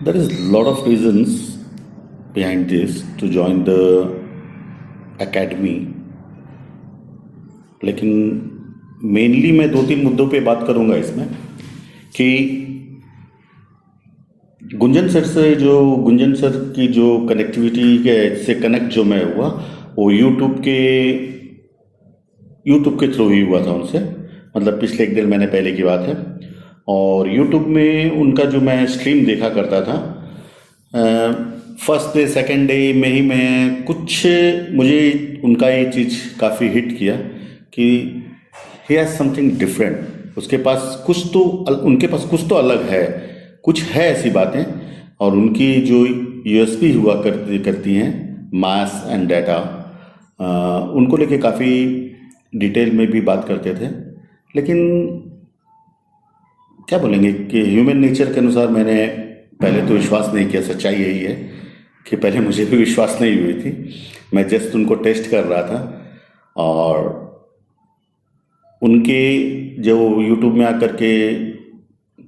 There is a lot of reasons behind this to join the academy, लेकिन mainly मैं दो तीन मुद्दों पे बात करूंगा इसमें कि गुंजन सर की जो कनेक्टिविटी के से कनेक्ट जो मैं हुआ वो यूट्यूब के थ्रू ही हुआ था उनसे। मतलब पिछले एक दिन महीने पहले की बात है। और यूट्यूब में उनका जो मैं स्ट्रीम देखा करता था, फर्स्ट डे सेकंड डे में ही मैं कुछ मुझे उनका ये चीज़ काफ़ी हिट किया कि ही हैज़ समथिंग डिफरेंट। उनके पास कुछ तो अलग है, कुछ है ऐसी बातें। और उनकी जो यूएसपी हुआ करती हैं, मास एंड डाटा, उनको लेके काफ़ी डिटेल में भी बात करते थे। लेकिन क्या बोलेंगे कि ह्यूमन नेचर के अनुसार मैंने पहले तो विश्वास नहीं किया। सच्चाई यही है कि पहले मुझे भी विश्वास नहीं हुई थी। मैं जस्ट उनको टेस्ट कर रहा था। और उनके जो यूट्यूब में आकर के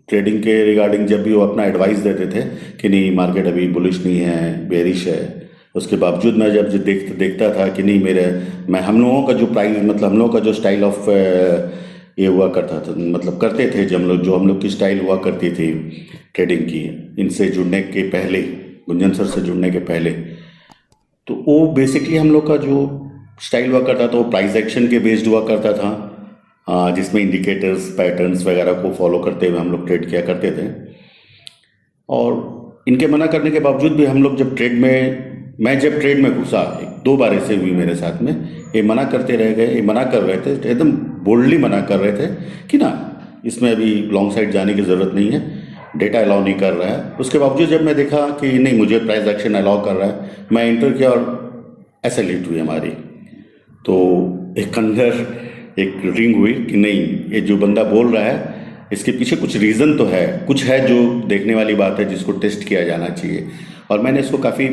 ट्रेडिंग के रिगार्डिंग जब भी वो अपना एडवाइस देते थे कि नहीं मार्केट अभी बुलिश नहीं है, बेरिश है, उसके बावजूद मैं जब देखता था कि नहीं मैं हम लोगों का जो प्राइस, मतलब हम लोगों का जो स्टाइल ऑफ ये हुआ करता था, मतलब करते थे जब हम लोग की स्टाइल हुआ करती थी ट्रेडिंग की, इनसे जुड़ने के पहले, गुंजन सर से जुड़ने के पहले, तो वो बेसिकली हम लोग का जो स्टाइल हुआ करता था वो प्राइस एक्शन के बेस्ड हुआ करता था, जिसमें इंडिकेटर्स पैटर्न्स वगैरह को फॉलो करते हुए हम लोग ट्रेड किया करते थे। और इनके मना करने के बावजूद भी हम लोग मैं जब ट्रेड में घुसा, एक दो बार ऐसे हुई मेरे साथ में, ये मना करते रह गए, ये मना कर रहे थे, एकदम बोल्डली मना कर रहे थे कि ना इसमें अभी लॉन्ग साइड जाने की ज़रूरत नहीं है, डेटा अलाउ नहीं कर रहा है। उसके बावजूद जब मैं देखा कि नहीं मुझे प्राइस एक्शन अलाउ कर रहा है, मैं एंटर किया और ऐसे लीड हुई हमारी। तो एक अंदर एक रिंग हुई कि नहीं, ये जो बंदा बोल रहा है इसके पीछे कुछ रीज़न तो है, कुछ है जो देखने वाली बात है, जिसको टेस्ट किया जाना चाहिए। और मैंने इसको काफ़ी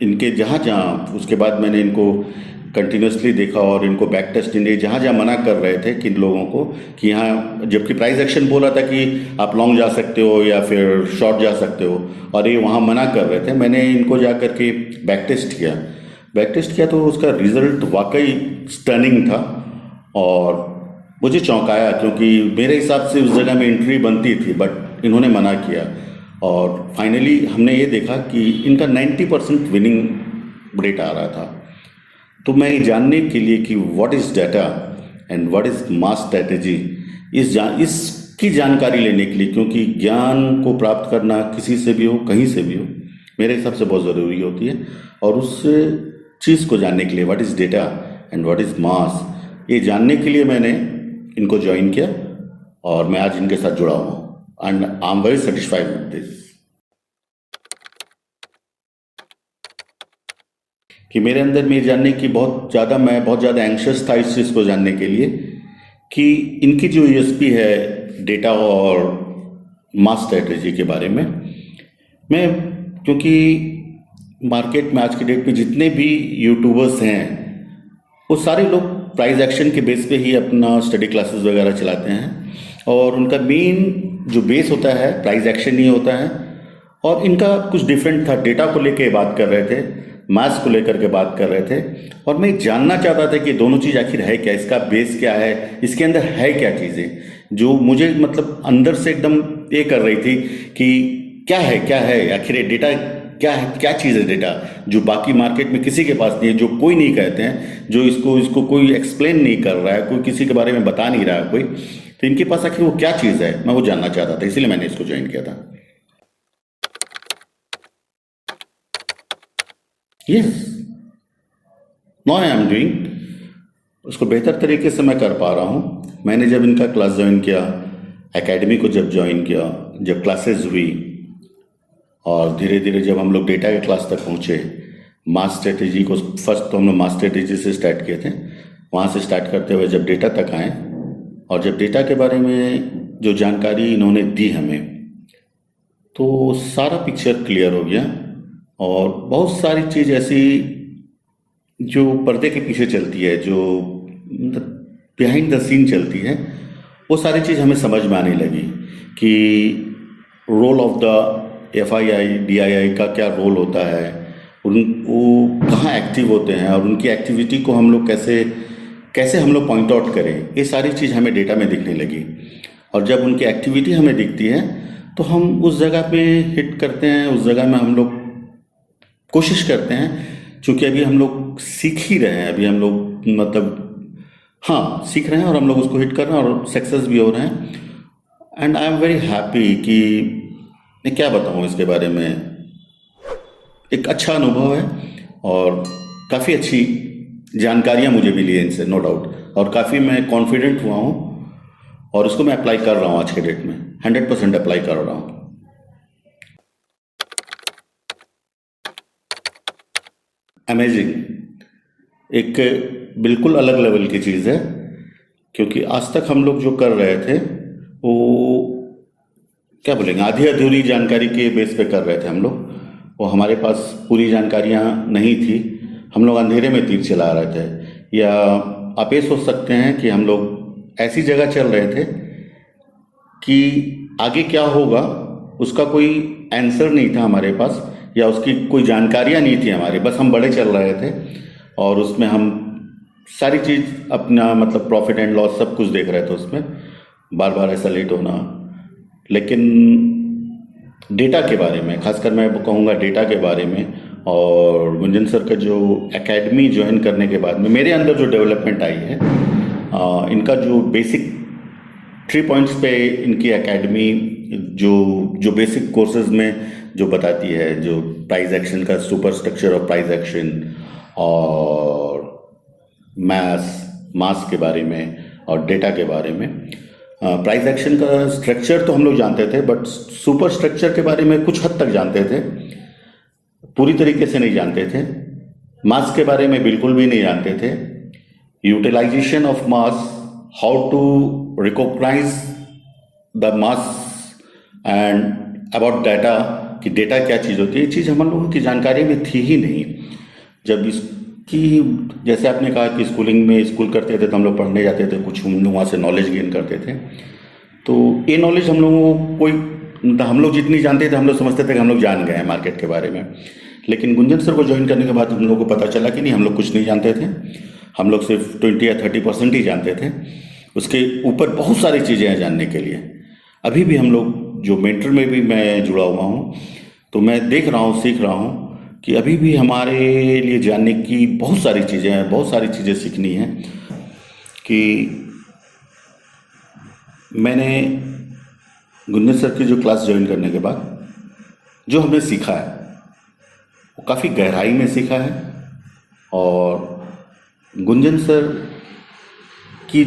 इनके जहाँ उसके बाद मैंने इनको कंटिन्यूसली देखा और इनको बैक टेस्ट इनके जहाँ मना कर रहे थे किन लोगों को कि यहाँ, जबकि प्राइस एक्शन बोल रहा था कि आप लॉन्ग जा सकते हो या फिर शॉर्ट जा सकते हो, और ये वहाँ मना कर रहे थे। मैंने इनको जा कर के बैक टेस्ट किया तो उसका रिजल्ट वाकई स्टनिंग था और मुझे चौंकाया, क्योंकि मेरे हिसाब से उस जगह में एंट्री बनती थी, बट इन्होंने मना किया। और फाइनली हमने ये देखा कि इनका 90% विनिंग रेट आ रहा था। तो मैं ये जानने के लिए कि what is data and what is mass strategy, इसकी जानकारी लेने के लिए, क्योंकि ज्ञान को प्राप्त करना किसी से भी हो, कहीं से भी हो, मेरे हिसाब से बहुत ज़रूरी होती है। और उस चीज़ को जानने के लिए, what is data and what is मास, ये जानने के लिए मैंने इनको ज्वाइन किया और मैं आज इनके साथ जुड़ा हूँ and I am very satisfied with this. कि मेरे अंदर में जानने की मैं बहुत ज़्यादा एंक्शस था इस चीज़ को जानने के लिए कि इनकी जो यूएसपी है डेटा और मास स्ट्रेटेजी के बारे में। मैं, क्योंकि मार्केट में आज की डेट में जितने भी यूट्यूबर्स हैं वो सारे लोग प्राइस एक्शन के बेस पे ही अपना स्टडी क्लासेस वगैरह चलाते हैं और उनका मेन जो बेस होता है प्राइस एक्शन ही होता है। और इनका कुछ डिफरेंट था, डेटा को लेके बात कर रहे थे, मैथ्स को लेकर के बात कर रहे थे। और मैं जानना चाहता था कि दोनों चीज़ आखिर है क्या, इसका बेस क्या है, इसके अंदर है क्या चीज़ें जो मुझे मतलब अंदर से एकदम ये कर रही थी कि क्या है आखिर डेटा क्या है, क्या चीज़ है डेटा जो बाकी मार्केट में किसी के पास नहीं है, जो कोई नहीं कहते हैं, जो इसको कोई एक्सप्लेन नहीं कर रहा है, कोई किसी के बारे में बता नहीं रहा है कोई। तो इनके पास आखिर वो क्या चीज़ है, मैं वो जानना चाहता था, इसीलिए मैंने इसको ज्वाइन किया था। Yes, now I am doing, उसको बेहतर तरीके से मैं कर पा रहा हूँ। मैंने जब इनका क्लास ज्वाइन किया, एकेडमी को जब ज्वाइन किया, जब क्लासेस हुई और धीरे धीरे जब हम लोग डेटा के क्लास तक पहुँचे, मास स्ट्रेटेजी को फर्स्ट तो हम लोग मास स्ट्रेटेजी से स्टार्ट किए थे, वहाँ से स्टार्ट करते हुए जब डेटा तक आए और जब डेटा के बारे में जो जानकारी इन्होंने दी हमें, तो सारा पिक्चर क्लियर हो गया। और बहुत सारी चीज़ ऐसी जो पर्दे के पीछे चलती है, जो बिहाइंड द सीन चलती है, वो सारी चीज़ हमें समझ में आने लगी कि role of the FII DII का क्या रोल होता है, वो कहाँ एक्टिव होते हैं और उनकी एक्टिविटी को हम लोग कैसे कैसे हम लोग पॉइंट आउट करें, ये सारी चीज़ हमें डेटा में दिखने लगी। और जब उनकी एक्टिविटी हमें दिखती है तो हम उस जगह पे हिट करते हैं, उस जगह में हम लोग कोशिश करते हैं। चूँकि अभी हम लोग सीख ही रहे हैं, अभी हम लोग मतलब हाँ सीख रहे हैं और हम लोग उसको हिट कर रहे हैं और सक्सेस भी हो रहे हैं। And I am very happy कि मैं क्या बताऊँ इसके बारे में, एक अच्छा अनुभव है और काफ़ी अच्छी जानकारियाँ मुझे मिली है इनसे, नो डाउट। और काफ़ी मैं कॉन्फिडेंट हुआ हूँ और उसको मैं अप्लाई कर रहा हूँ आज के डेट में, 100% अप्लाई कर रहा हूँ। अमेजिंग, एक बिल्कुल अलग लेवल की चीज़ है, क्योंकि आज तक हम लोग जो कर रहे थे वो क्या बोलेंगे, आधी अधूरी जानकारी के बेस पे कर रहे थे हम लोग। वो हमारे पास पूरी जानकारियाँ नहीं थी, हम लोग अंधेरे में तीर चला रहे थे। या आप ये सोच सकते हैं कि हम लोग ऐसी जगह चल रहे थे कि आगे क्या होगा उसका कोई आंसर नहीं था हमारे पास, या उसकी कोई जानकारियाँ नहीं थी हमारे, बस हम बड़े चल रहे थे और उसमें हम सारी चीज़ अपना मतलब प्रॉफिट एंड लॉस सब कुछ देख रहे थे उसमें, बार बार ऐसा लेट होना। लेकिन डेटा के बारे में, खासकर मैं कहूँगा डेटा के बारे में, और गुंजन सर का जो एकेडमी ज्वाइन करने के बाद में मेरे अंदर जो डेवलपमेंट आई है, इनका जो बेसिक 3 पॉइंट्स पे इनकी एकेडमी जो बेसिक कोर्सेज में जो बताती है, जो प्राइस एक्शन का super structure of price action और मास के बारे में और डेटा के बारे में। प्राइस एक्शन का स्ट्रक्चर तो हम लोग जानते थे, बट सुपर स्ट्रक्चर के बारे में कुछ हद तक जानते थे, पूरी तरीके से नहीं जानते थे। मास के बारे में बिल्कुल भी नहीं जानते थे। Utilization of mass, how to recognize the mass and about data, कि डेटा क्या चीज़ होती है, ये चीज़ हम लोगों की जानकारी में थी ही नहीं। जब इसकी, जैसे आपने कहा कि स्कूलिंग में स्कूल करते थे तो हम लोग पढ़ने जाते थे, कुछ हम लोग वहाँ से नॉलेज गेन करते थे, तो ये नॉलेज हम लोगों को कोई, हम लोग जितनी जानते थे हम लोग समझते थे कि हम लोग जान गए हैं मार्केट के बारे में। लेकिन गुंजन सर को ज्वाइन करने के बाद हम लोग को पता चला कि नहीं, हम लोग कुछ नहीं जानते थे, हम लोग सिर्फ 20 या 30% ही जानते थे। उसके ऊपर बहुत सारी चीज़ें हैं जानने के लिए। अभी भी हम लोग जो मेंटर में भी मैं जुड़ा हुआ हूँ, तो मैं देख रहा हूँ, सीख रहा हूँ कि अभी भी हमारे लिए जानने की बहुत सारी चीज़ें हैं, बहुत सारी चीज़ें सीखनी हैं। कि मैंने गुंजन सर की जो क्लास ज्वाइन करने के बाद जो हमने सीखा है वो काफ़ी गहराई में सीखा है। और गुंजन सर की,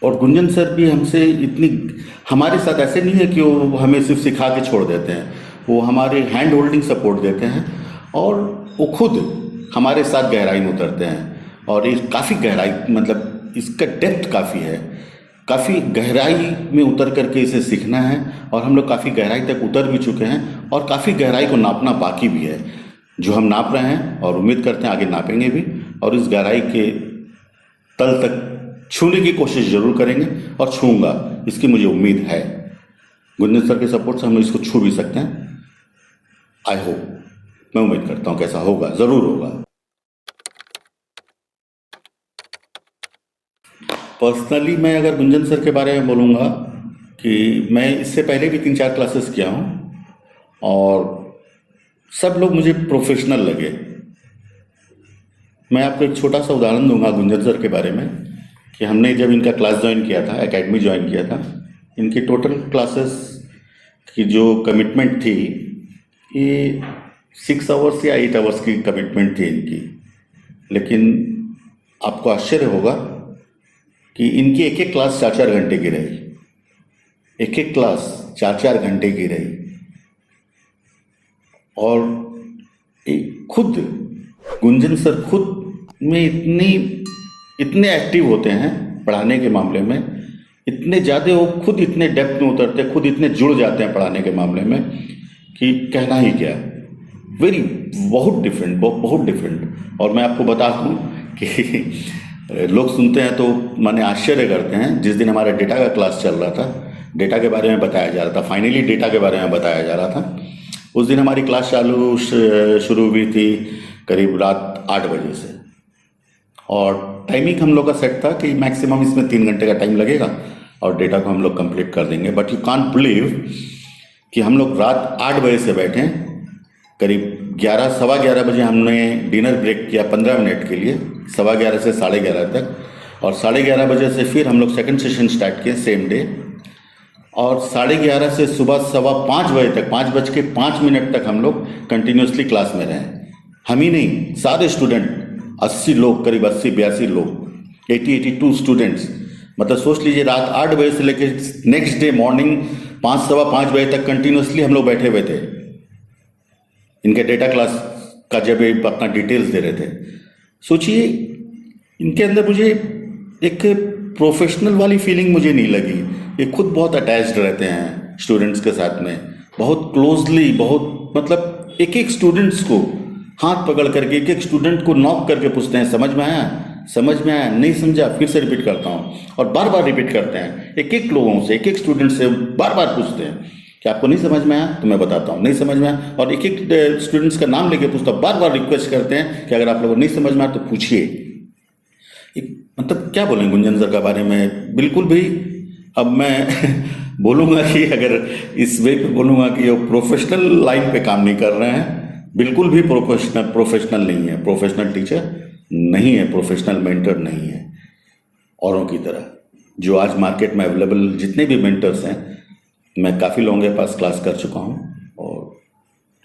और गुंजन सर भी हमसे इतनी, हमारे साथ ऐसे नहीं है कि वो हमें सिर्फ सिखा के छोड़ देते हैं, वो हमारे हैंड होल्डिंग सपोर्ट देते हैं और वो खुद हमारे साथ गहराई में उतरते हैं। और ये काफ़ी गहराई, मतलब इसका डेप्थ काफ़ी है, काफ़ी गहराई में उतर करके इसे सीखना है। और हम लोग काफ़ी गहराई तक उतर भी चुके हैं और काफ़ी गहराई को नापना बाकी भी है, जो हम नाप रहे हैं और उम्मीद करते हैं आगे नापेंगे भी, और इस गहराई के तल तक छूने की कोशिश ज़रूर करेंगे और छूँगा, इसकी मुझे उम्मीद है। गुंजन सर के सपोर्ट से हम इसको छू भी सकते हैं। आई होप, मैं उम्मीद करता हूँ कैसा होगा, ज़रूर होगा। पर्सनली मैं अगर गुंजन सर के बारे में बोलूँगा कि मैं इससे पहले भी 3-4 क्लासेस किया हूँ और सब लोग मुझे प्रोफेशनल लगे। मैं आपको एक छोटा सा उदाहरण दूंगा गुंजन सर के बारे में, कि हमने जब इनका क्लास ज्वाइन किया था, एकेडमी ज्वाइन किया था, इनकी टोटल क्लासेस की जो कमिटमेंट थी ये 6 आवर्स या 8 आवर्स की कमिटमेंट थी इनकी। लेकिन आपको आश्चर्य होगा कि इनकी एक एक क्लास 4-4 घंटे की रही, एक एक क्लास 4-4 घंटे की रही। और खुद गुंजन सर खुद में इतने एक्टिव होते हैं पढ़ाने के मामले में, इतने ज़्यादा वो खुद इतने डेप्थ में उतरते हैं, खुद इतने जुड़ जाते हैं पढ़ाने के मामले में कि कहना ही क्या। बहुत डिफरेंट, बहुत डिफरेंट। और मैं आपको बता दूँ कि लोग सुनते हैं तो माने आश्चर्य करते हैं। जिस दिन हमारा डेटा का क्लास चल रहा था, डेटा के बारे में बताया जा रहा था, फाइनली डेटा के बारे में बताया जा रहा था, उस दिन हमारी क्लास शुरू हुई थी करीब रात 8 बजे से, और टाइमिंग हम लोग का सेट था कि मैक्सिमम इसमें 3 घंटे का टाइम लगेगा और डेटा को हम लोग कंप्लीट कर देंगे। बट यू कांट बिलीव कि हम लोग रात 8 बजे से बैठे, करीब 11 बजे हमने डिनर ब्रेक किया 15 मिनट के लिए, 11:15 से 11:30 तक, और 11:30 बजे से फिर हम लोग सेकंड सेशन स्टार्ट किए सेम डे, और 11:30 से सुबह 5:15 बजे तक 5:05 तक हम लोग कंटिन्यूसली क्लास में रहे। हम ही नहीं, सारे स्टूडेंट 80 लोग, करीब 82 लोग, 82 स्टूडेंट्स, मतलब सोच लीजिए रात 8 बजे से लेकर नेक्स्ट डे मॉर्निंग 5:15 बजे तक कंटिन्यूसली हम लोग बैठे हुए थे, इनके डेटा क्लास का जब अपना डिटेल्स दे रहे थे। सोचिए इनके अंदर मुझे एक प्रोफेशनल वाली फीलिंग मुझे नहीं लगी। ये खुद बहुत अटैच्ड रहते हैं स्टूडेंट्स के साथ में, बहुत क्लोजली, बहुत मतलब एक एक स्टूडेंट्स को हाथ पकड़ करके, एक एक स्टूडेंट को नॉक करके पूछते हैं समझ में आया, समझ में आया, नहीं समझा, फिर से रिपीट करता हूँ, और बार बार रिपीट करते हैं। एक एक लोगों से, एक एक स्टूडेंट से बार बार पूछते हैं कि आपको नहीं समझ में आया, तो मैं बताता हूँ नहीं समझ में आया, और एक एक स्टूडेंट्स का नाम लेके पूछता हूँ, बार बार रिक्वेस्ट करते हैं कि अगर आप लोगों को नहीं समझ में आया तो पूछिए। मतलब क्या बोलें गुंजन सर के बारे में, बिल्कुल भी। अब मैं बोलूँगा कि अगर इस वे पे बोलूँगा कि वो प्रोफेशनल लाइन पे काम नहीं कर रहे हैं, बिल्कुल भी प्रोफेशनल नहीं है, प्रोफेशनल टीचर नहीं है, प्रोफेशनल मेंटर नहीं है औरों की तरह। जो आज मार्केट में अवेलेबल जितने भी मेंटर्स हैं, मैं काफ़ी लोगों के पास क्लास कर चुका हूँ और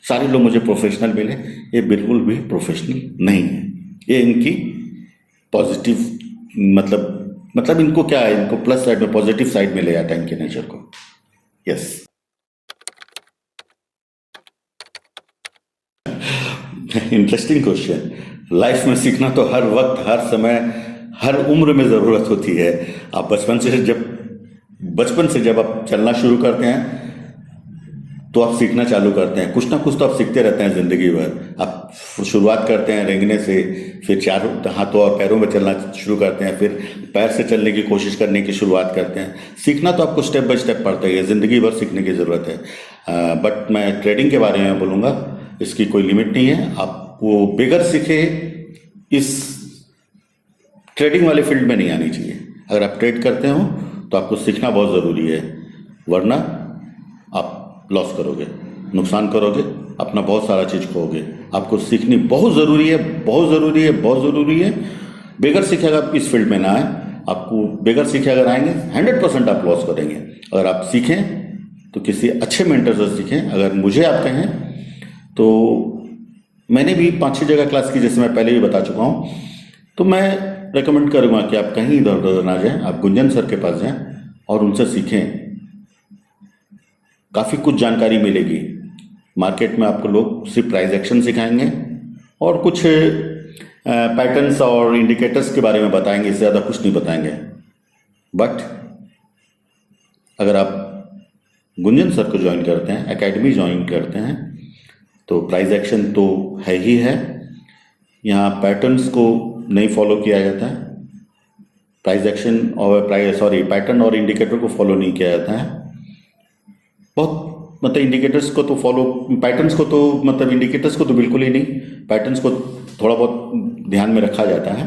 सारे लोग मुझे प्रोफेशनल मिले। ये बिल्कुल भी प्रोफेशनल नहीं है। ये इनकी पॉजिटिव मतलब इनको क्या है, इनको प्लस साइड में, पॉजिटिव साइड में ले जाता है इनके नेचर को। यस। Interesting question. लाइफ में सीखना तो हर वक्त, हर समय, हर उम्र में ज़रूरत होती है। आप बचपन से जब आप चलना शुरू करते हैं तो आप सीखना चालू करते हैं, कुछ ना कुछ तो आप सीखते रहते हैं ज़िंदगी भर। आप शुरुआत करते हैं रेंगने से, फिर 4 हाथों और पैरों में चलना शुरू करते हैं, फिर पैर से चलने की कोशिश करने की शुरुआत करते हैं। सीखना तो आपको स्टेप बाय स्टेप पड़ता ही है, ज़िंदगी भर सीखने की ज़रूरत है। बट मैं ट्रेडिंग के बारे में बोलूँगा, इसकी कोई लिमिट नहीं है। आपको बगैर सीखे इस ट्रेडिंग वाले फील्ड में नहीं आनी चाहिए। अगर आप ट्रेड करते हो तो आपको सीखना बहुत ज़रूरी है, वरना आप लॉस करोगे, नुकसान करोगे, अपना बहुत सारा चीज़ खोओगे। आपको सीखनी बहुत ज़रूरी है, बहुत ज़रूरी है, बहुत ज़रूरी है। बगैर सीखे अगर आप इस फील्ड में ना आए, आपको बगैर सीखे अगर आएंगे 100% आप लॉस करेंगे। अगर आप सीखें तो किसी अच्छे मेंटर से सीखें। अगर मुझे आप कहें तो मैंने भी 5-6 जगह क्लास की, जैसे मैं पहले भी बता चुका हूँ। तो मैं रेकमेंड करूँगा कि आप कहीं इधर उधर ना जाएं, आप गुंजन सर के पास जाएं और उनसे सीखें। काफ़ी कुछ जानकारी मिलेगी। मार्केट में आपको लोग सिर्फ प्राइस एक्शन सिखाएंगे और कुछ पैटर्न्स और इंडिकेटर्स के बारे में बताएंगे, इससे ज़्यादा कुछ नहीं बताएंगे। बट अगर आप गुंजन सर को ज्वाइन करते हैं, एकेडमी ज्वाइन करते हैं, तो प्राइस एक्शन तो है ही है। यहाँ पैटर्न्स को नहीं फॉलो किया जाता है। प्राइस एक्शन और पैटर्न और इंडिकेटर को फॉलो नहीं किया जाता है। बहुत मतलब इंडिकेटर्स को तो फॉलो, पैटर्न्स को तो मतलब इंडिकेटर्स को तो बिल्कुल ही नहीं, पैटर्न्स को थोड़ा बहुत ध्यान में रखा जाता है।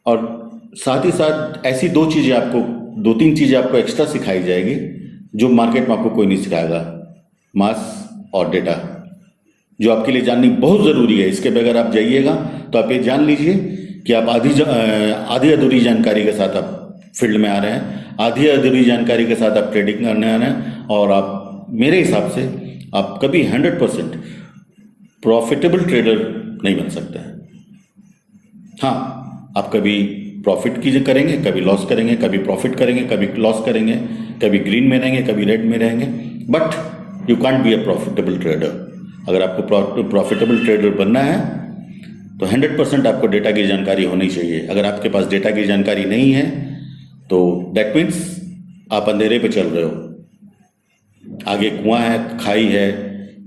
और साथ ही साथ ऐसी 2-3 चीज़ें आपको एक्स्ट्रा सिखाई जाएगी जो मार्केट में आपको कोई नहीं सिखाएगा। मास और डेटा, जो आपके लिए जाननी बहुत ज़रूरी है। इसके बगैर आप जाइएगा तो आप ये जान लीजिए कि आप आधी अधूरी जानकारी के साथ आप फील्ड में आ रहे हैं, आधी अधूरी जानकारी के साथ आप ट्रेडिंग करने आ रहे हैं, और आप मेरे हिसाब से आप कभी 100% प्रॉफिटेबल ट्रेडर नहीं बन सकते हैं। हाँ, आप कभी प्रॉफिट करेंगे, कभी लॉस करेंगे, कभी प्रॉफिट करेंगे, कभी लॉस करेंगे, कभी ग्रीन में रहेंगे, कभी रेड में रहेंगे, but you can't be a profitable trader. अगर आपको प्रॉफिटेबल ट्रेडर बनना है तो 100% आपको डेटा की जानकारी होनी चाहिए। अगर आपके पास डेटा की जानकारी नहीं है तो दैट मीन्स आप अंधेरे पे चल रहे हो, आगे कुआं है, खाई है,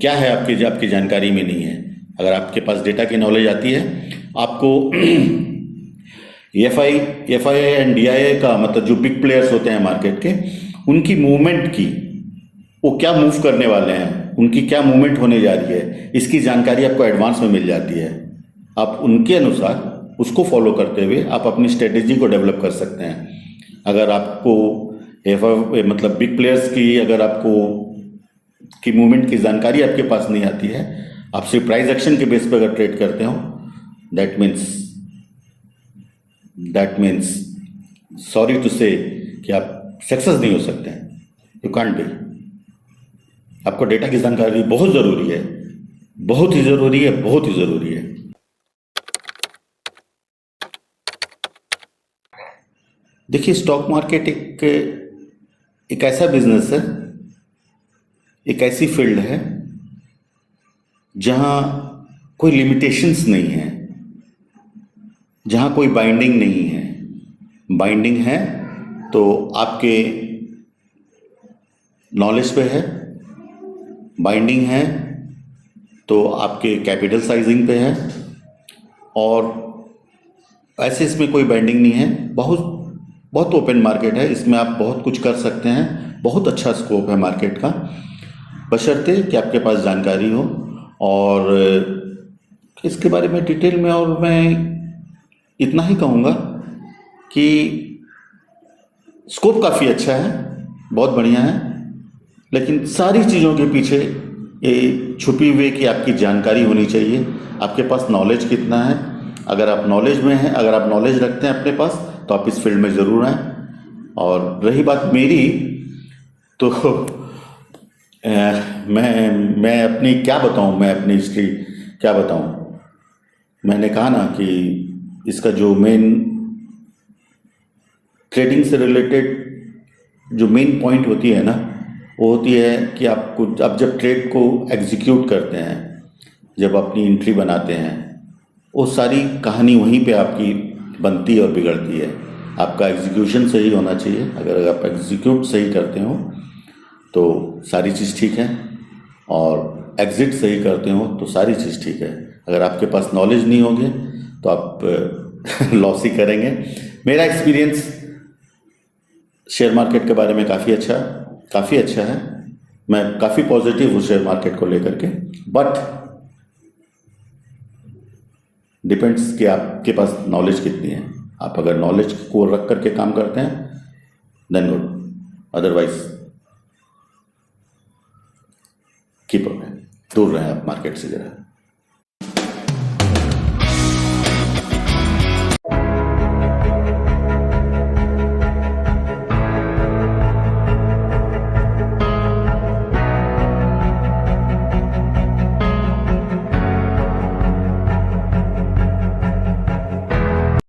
क्या है आपकी जानकारी में नहीं है। अगर आपके पास डेटा की नॉलेज आती है, आपको एफआई एंड डीआईआई का मतलब जो बिग प्लेयर्स होते हैं मार्केट के, उनकी मूवमेंट की, वो क्या मूव करने वाले हैं, उनकी क्या मूवमेंट होने जा रही है, इसकी जानकारी आपको एडवांस में मिल जाती है। आप उनके अनुसार उसको फॉलो करते हुए आप अपनी स्ट्रेटेजी को डेवलप कर सकते हैं। अगर आपको मतलब बिग प्लेयर्स की अगर आपको की मूवमेंट की जानकारी आपके पास नहीं आती है, आप सिर्फ प्राइस एक्शन के बेस पर अगर ट्रेड करते हो, दैट मीन्स सॉरी टू से कि आप सक्सेस नहीं हो सकते हैं। You can't be. आपको डेटा की जानकारी बहुत ज़रूरी है, बहुत ही ज़रूरी है, बहुत ही ज़रूरी है। देखिए, स्टॉक मार्केट एक ऐसा बिजनेस है, एक ऐसी फील्ड है जहां कोई लिमिटेशंस नहीं है, जहां कोई बाइंडिंग नहीं है। बाइंडिंग है तो आपके नॉलेज पे है, बाइंडिंग है तो आपके कैपिटल साइजिंग पे है, और ऐसे इसमें कोई बाइंडिंग नहीं है। बहुत बहुत ओपन मार्केट है, इसमें आप बहुत कुछ कर सकते हैं, बहुत अच्छा स्कोप है मार्केट का, बशर्ते कि आपके पास जानकारी हो। और इसके बारे में डिटेल में और मैं इतना ही कहूँगा कि स्कोप काफ़ी अच्छा है, बहुत बढ़िया है, लेकिन सारी चीज़ों के पीछे ये छुपी हुई कि आपकी जानकारी होनी चाहिए, आपके पास नॉलेज कितना है। अगर आप नॉलेज में हैं, अगर आप नॉलेज रखते हैं अपने पास, तो आप इस फील्ड में ज़रूर आएँ। और रही बात मेरी, तो मैं अपनी क्या बताऊं, मैं अपनी हिस्ट्री क्या बताऊं। मैंने कहा ना कि इसका जो मेन ट्रेडिंग से रिलेटेड जो मेन पॉइंट होती है ना, वो होती है कि आपको आप जब ट्रेड को एग्जीक्यूट करते हैं, जब अपनी एंट्री बनाते हैं, वो सारी कहानी वहीं पे आपकी बनती और बिगड़ती है। आपका एग्जीक्यूशन सही होना चाहिए। अगर आप एग्जीक्यूट सही करते हो तो सारी चीज़ ठीक है, और एग्जिट सही करते हो तो सारी चीज़ ठीक है। अगर आपके पास नॉलेज नहीं होगी तो आप लॉस ही करेंगे। मेरा एक्सपीरियंस शेयर मार्केट के बारे में काफ़ी अच्छा है। मैं काफ़ी पॉजिटिव हूँ शेयर मार्केट को लेकर के, बट डिपेंड्स कि आपके पास नॉलेज कितनी है। आप अगर नॉलेज को रख करके काम करते हैं then good, otherwise keep away, दूर रहें आप मार्केट से जरा।